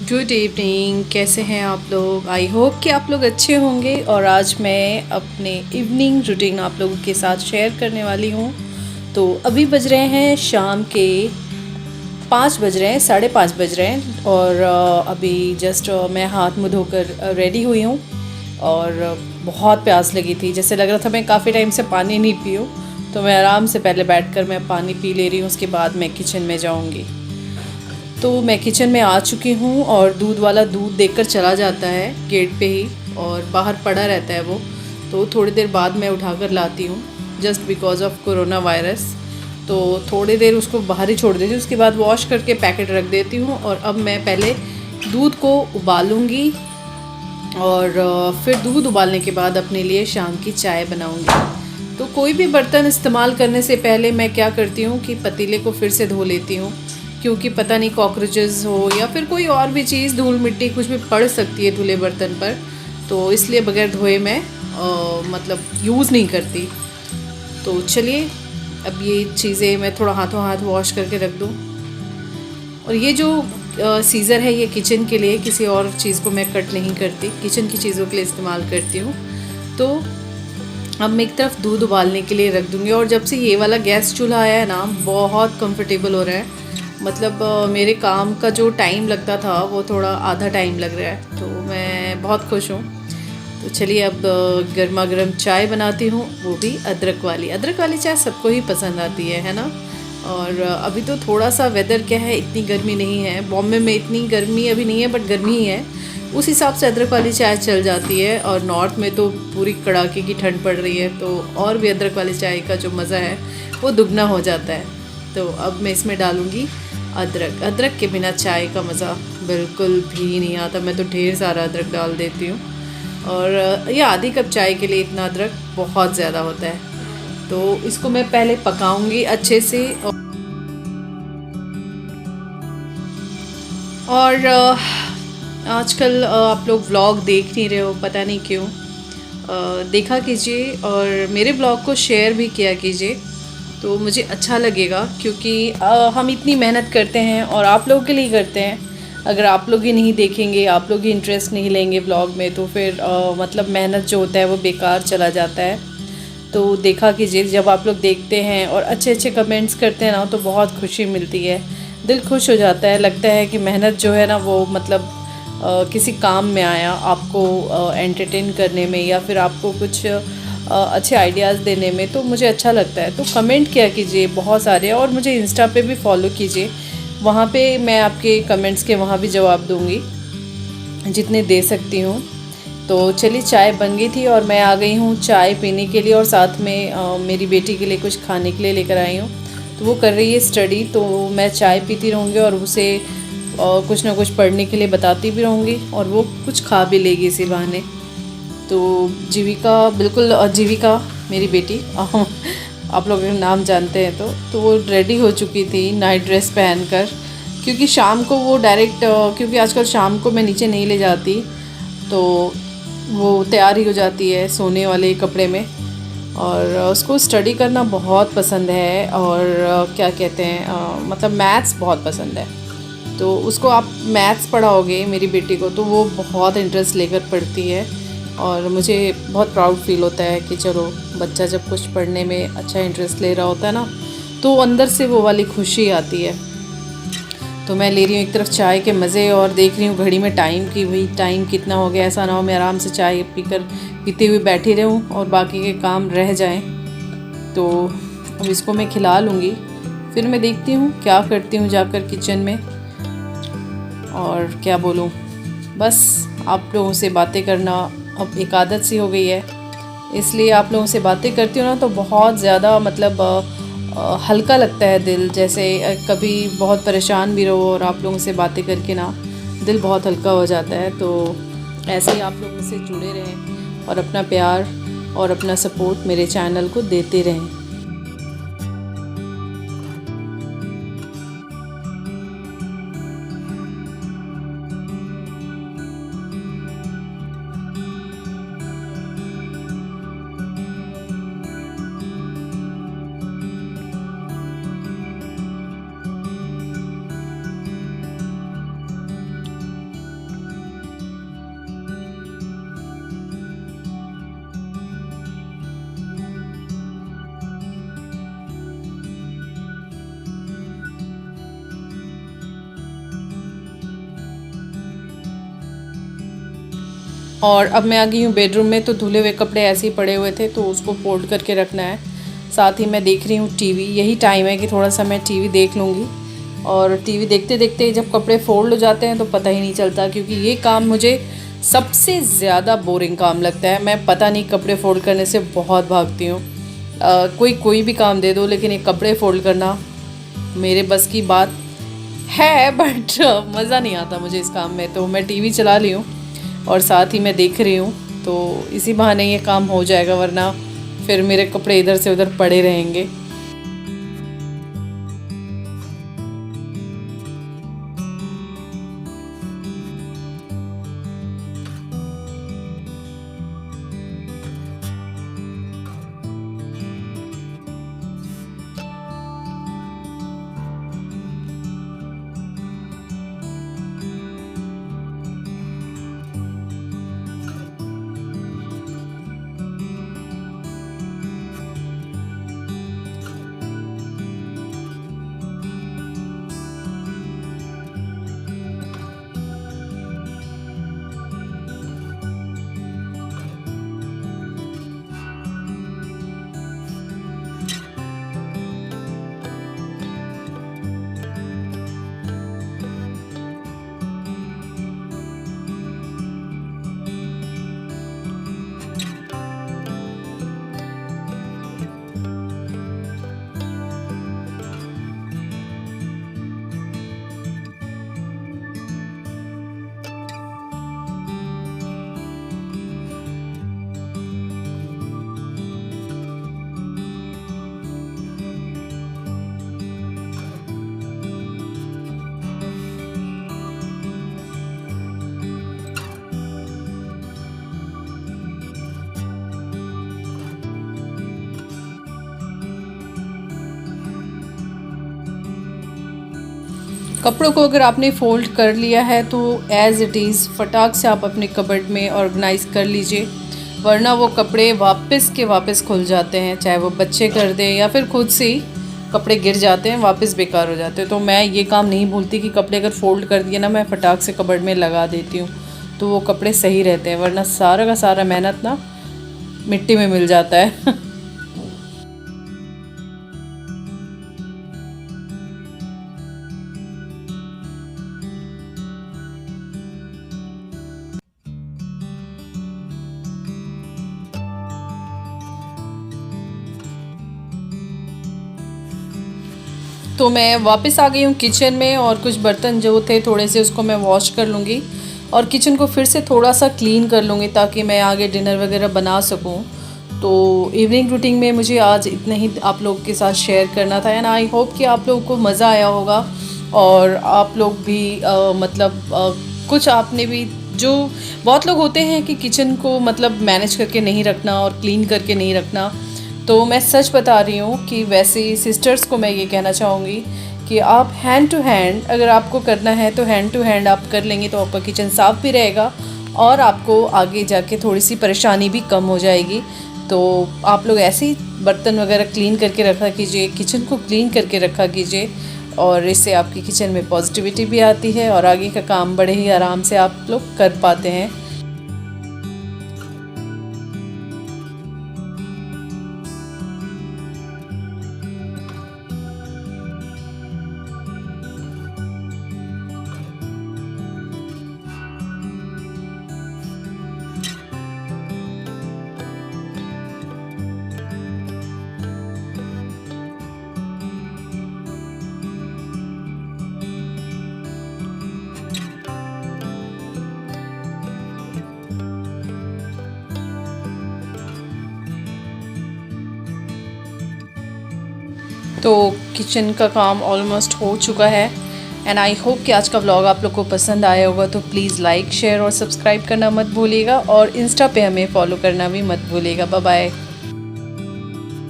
Good evening. कैसे हैं आप लोग? आई होप कि आप लोग अच्छे होंगे। और आज मैं अपने इवनिंग रूटीन आप लोगों के साथ शेयर करने वाली हूँ। तो अभी बज रहे हैं शाम के 5 बज रहे हैं, 5:30 बज रहे हैं। और अभी जस्ट मैं हाथ मुँह धोकर रेडी हुई हूँ। और बहुत प्यास लगी थी, जैसे लग रहा था मैं काफ़ी टाइम से पानी नहीं पी हूँ। तो मैं आराम से पहले बैठकर मैं पानी पी ले रही हूँ, उसके बाद मैं किचन में जाऊँगी। तो मैं किचन में आ चुकी हूँ और दूध वाला दूध देकर चला जाता है गेट पे ही, और बाहर पड़ा रहता है वो। तो थोड़ी देर बाद मैं उठाकर लाती हूँ, just because of corona virus. तो थोड़ी देर उसको बाहर ही छोड़ देती हूँ, उसके बाद वॉश करके पैकेट रख देती हूँ। और अब मैं पहले दूध को उबालूँगी, और फिर दूध उबालने के बाद अपने लिए शाम की चाय बनाऊँगी। तो कोई भी बर्तन इस्तेमाल करने से पहले मैं क्या करती हूँ कि पतीले को फिर से धो लेती हूँ, क्योंकि पता नहीं कॉकरोचेस हो या फिर कोई और भी चीज़, धूल मिट्टी कुछ भी पड़ सकती है धुले बर्तन पर। तो इसलिए बगैर धोए मैं मतलब यूज़ नहीं करती। तो चलिए, अब ये चीज़ें मैं थोड़ा हाथों हाथ वॉश करके रख दूँ। और ये जो सीज़र है ये किचन के लिए, किसी और चीज़ को मैं कट नहीं करती, किचन की चीज़ों के लिए इस्तेमाल करती हूँ। तो अब मैं एक तरफ दूध उबालने के लिए रख दूँगी। और जब से ये वाला गैस चूल्हा आया है ना, बहुत कंफर्टेबल हो रहा है। मतलब मेरे काम का जो टाइम लगता था वो थोड़ा आधा टाइम लग रहा है। तो मैं बहुत खुश हूँ। तो चलिए, अब गर्मा गर्म चाय बनाती हूँ, वो भी अदरक वाली। अदरक वाली चाय सबको ही पसंद आती है ना। और अभी तो थोड़ा सा वेदर क्या है, इतनी गर्मी नहीं है। बॉम्बे में इतनी गर्मी अभी नहीं है, बट गर्मी ही है। उस हिसाब से अदरक वाली चाय चल जाती है। और नॉर्थ में तो पूरी कड़ाके की ठंड पड़ रही है, तो और भी अदरक वाली चाय का जो मज़ा है वो दुगना हो जाता है। तो अब मैं इसमें डालूँगी अदरक। अदरक के बिना चाय का मज़ा बिल्कुल भी नहीं आता। मैं तो ढेर सारा अदरक डाल देती हूँ। और ये आधी कप चाय के लिए इतना अदरक बहुत ज़्यादा होता है। तो इसको मैं पहले पकाऊंगी अच्छे से। और आजकल आप लोग व्लॉग देख नहीं रहे हो, पता नहीं क्यों। देखा कीजिए और मेरे ब्लॉग को शेयर भी किया कीजिए, तो मुझे अच्छा लगेगा। क्योंकि हम इतनी मेहनत करते हैं और आप लोगों के लिए करते हैं। अगर आप लोग ही नहीं देखेंगे, आप लोग ही इंटरेस्ट नहीं लेंगे ब्लॉग में, तो फिर मतलब मेहनत जो होता है वो बेकार चला जाता है। तो देखा कीजिए, जब आप लोग देखते हैं और अच्छे अच्छे कमेंट्स करते हैं ना, तो बहुत खुशी मिलती है, दिल खुश हो जाता है। लगता है कि मेहनत जो है ना वो मतलब किसी काम में आया, आपको एंटरटेन करने में या फिर आपको कुछ अच्छे आइडियाज़ देने में। तो मुझे अच्छा लगता है। तो कमेंट किया कीजिए बहुत सारे, और मुझे इंस्टा पे भी फॉलो कीजिए। वहाँ पे मैं आपके कमेंट्स के वहाँ भी जवाब दूँगी, जितने दे सकती हूँ। तो चलिए, चाय बन गई थी और मैं आ गई हूँ चाय पीने के लिए। और साथ में मेरी बेटी के लिए कुछ खाने के लिए लेकर आई हूँ। तो वो कर रही है स्टडी, तो मैं चाय पीती रहूँगी और उसे कुछ ना कुछ पढ़ने के लिए बताती भी रहूँगी, और वो कुछ खा भी लेगी इसी बहाने। तो जीविका, बिल्कुल जीविका मेरी बेटी आप लोग नाम जानते हैं। तो वो रेडी हो चुकी थी नाइट ड्रेस पहनकर, क्योंकि शाम को वो डायरेक्ट, क्योंकि आजकल शाम को मैं नीचे नहीं ले जाती, तो वो तैयार ही हो जाती है सोने वाले कपड़े में। और उसको स्टडी करना बहुत पसंद है। और क्या कहते हैं, मतलब मैथ्स बहुत पसंद है। तो उसको आप मैथ्स पढ़ाओगे मेरी बेटी को, तो वो बहुत इंटरेस्ट लेकर पढ़ती है। और मुझे बहुत प्राउड फील होता है कि चलो, बच्चा जब कुछ पढ़ने में अच्छा इंटरेस्ट ले रहा होता है ना, तो अंदर से वो वाली खुशी आती है। तो मैं ले रही हूँ एक तरफ चाय के मज़े, और देख रही हूँ घड़ी में टाइम की, भाई टाइम कितना हो गया। ऐसा ना हो मैं आराम से चाय पीते हुए बैठी रहूँ और बाकी के काम रह जाएं। तो अब इसको मैं खिला लूँगी, फिर मैं देखती हूँ क्या करती हूँ जाकर किचन में। और क्या बोलूँ, बस आप लोगों से बातें करना अब एक आदत सी हो गई है। इसलिए आप लोगों से बातें करती हूँ ना, तो बहुत ज़्यादा मतलब हल्का लगता है दिल। जैसे कभी बहुत परेशान भी रहो और आप लोगों से बातें करके ना दिल बहुत हल्का हो जाता है। तो ऐसे ही आप लोग मुझसे जुड़े रहें और अपना प्यार और अपना सपोर्ट मेरे चैनल को देते रहें। और अब मैं आ गई हूँ बेडरूम में। तो धुले हुए कपड़े ऐसे ही पड़े हुए थे तो उसको फोल्ड करके रखना है। साथ ही मैं देख रही हूँ टीवी। यही टाइम है कि थोड़ा सा मैं टीवी देख लूँगी। और टीवी देखते देखते जब कपड़े फोल्ड हो जाते हैं तो पता ही नहीं चलता, क्योंकि ये काम मुझे सबसे ज़्यादा बोरिंग काम लगता है। मैं पता नहीं कपड़े फोल्ड करने से बहुत भागती हूँ। कोई भी काम दे दो, लेकिन ये कपड़े फोल्ड करना मेरे बस की बात है, बट मज़ा नहीं आता मुझे इस काम में। तो मैं टीवी चला ली हूँ और साथ ही मैं देख रही हूँ, तो इसी बहाने ये काम हो जाएगा, वरना फिर मेरे कपड़े इधर से उधर पड़े रहेंगे। कपड़ों को अगर आपने फ़ोल्ड कर लिया है तो एज़ इट इज़ फटाक से आप अपने कबर्ड में ऑर्गेनाइज़ कर लीजिए, वरना वो कपड़े वापस के वापस खुल जाते हैं। चाहे वो बच्चे कर दें या फिर खुद से ही कपड़े गिर जाते हैं, वापस बेकार हो जाते हैं। तो मैं ये काम नहीं भूलती कि कपड़े अगर फ़ोल्ड कर दिए ना, मैं फटाक से कबर्ड में लगा देती हूँ, तो वो कपड़े सही रहते हैं, वरना सारा का सारा मेहनत ना मिट्टी में मिल जाता है। तो मैं वापस आ गई हूँ किचन में, और कुछ बर्तन जो थे थोड़े से उसको मैं वॉश कर लूँगी और किचन को फिर से थोड़ा सा क्लीन कर लूँगी, ताकि मैं आगे डिनर वगैरह बना सकूँ। तो इवनिंग रूटीन में मुझे आज इतना ही आप लोग के साथ शेयर करना था, एंड आई होप कि आप लोगों को मज़ा आया होगा। और आप लोग भी कुछ आपने भी, जो बहुत लोग होते हैं कि किचन को मतलब मैनेज करके नहीं रखना और क्लीन करके नहीं रखना, तो मैं सच बता रही हूँ कि वैसे सिस्टर्स को मैं ये कहना चाहूँगी कि आप हैंड टू हैंड अगर आपको करना है तो हैंड टू हैंड आप कर लेंगे, तो आपका किचन साफ़ भी रहेगा और आपको आगे जाके थोड़ी सी परेशानी भी कम हो जाएगी। तो आप लोग ऐसे ही बर्तन वगैरह क्लीन करके रखा कीजिए, किचन को क्लीन करके रखा कीजिए, और इससे आपकी किचन में पॉजिटिविटी भी आती है और आगे का काम बड़े ही आराम से आप लोग कर पाते हैं। तो किचन का काम ऑलमोस्ट हो चुका है, एंड आई होप कि आज का व्लॉग आप लोग को पसंद आया होगा। तो प्लीज़ लाइक शेयर और सब्सक्राइब करना मत भूलिएगा, और इंस्टा पे हमें फॉलो करना भी मत भूलिएगा। Bye bye.